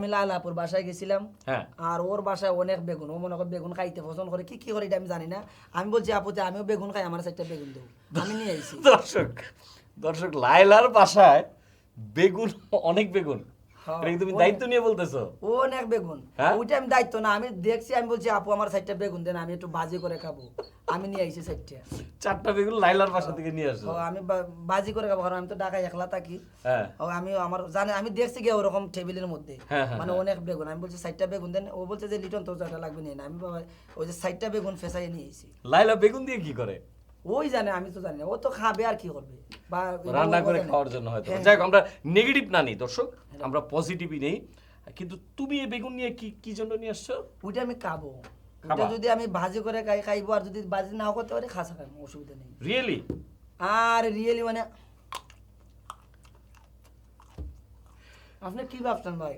আমি লালাপুর বাসায় গেছিলাম হ্যাঁ আর ওর বাসায় অনেক বেগুন, ও মনে করে বেগুন খাইতে পছন্দ করে, কি কি করে এটা আমি জানি না। আমি বলছি আপুতে আমিও বেগুন খাই, আমার সাইডটা বেগুন দেবো, আমি নিয়ে আইছি। দর্শক দর্শক লাইলার বাসায় বেগুন, অনেক বেগুন। হ্যাঁ, এটা কি তুমি অনেক। দায়িত্ব নিয়ে বলতেছো? ও অনেক বেগুন, হ্যাঁ? ওইটা আমি দায়িত্ব না, আমি দেখছি, আমি বলছি আপু আমার সাইডটা বেগুন দেন, আমি একটু বাজি করে খাবো, আমি নিয়ে আইছি সাইডটা। 4টা বেগুন লাইলার বাসা থেকে নিয়ে আসো। ও আমি বাজি করে খাবো, কারণ আমি তো ঢাকায় একলা থাকি। হ্যাঁ ও আমি আমার জানে, আমি দেখছি গিয়ে ওরকম টেবিলের মধ্যে হ্যাঁ, হ্যাঁ, মানে হ্যাঁ। অনেক বেগুন, আমি বলছি সাইডটা বেগুন দেন, ও বলছে যে লিটন তো যেটা লাগবে নিয়ে না, আমি বাবা ওই যে সাইডটা বেগুন ফেসাই নিয়ে আইছি। লাইলা বেগুন দিয়ে কি করে? ওই জানে, আমি তো জানি না, ও তো খাবে আর কি করবে, বা রান্না ও করে জানে। খাওয়ার জন্য হয়তো। হ্যাঁ, যাই হোক, আমরা নেগেটিভ না নিই দর্শক, আমরা পজিটিভই নেই। কিন্তু তুমি এই বেগুন নিয়ে কি কি জন্য নিয়ে আসছো? ওইটা আমি খাবো, খাবা? ওইটা যদি আমি ভাজি করে খাইবো, আর যদি ভাজি নাও করতে পারি খাসা খাইবো, অসুবিধা নেই। রিয়েলি? আর রিয়েলি মানে আপনি কি ভাবছেন ভাই?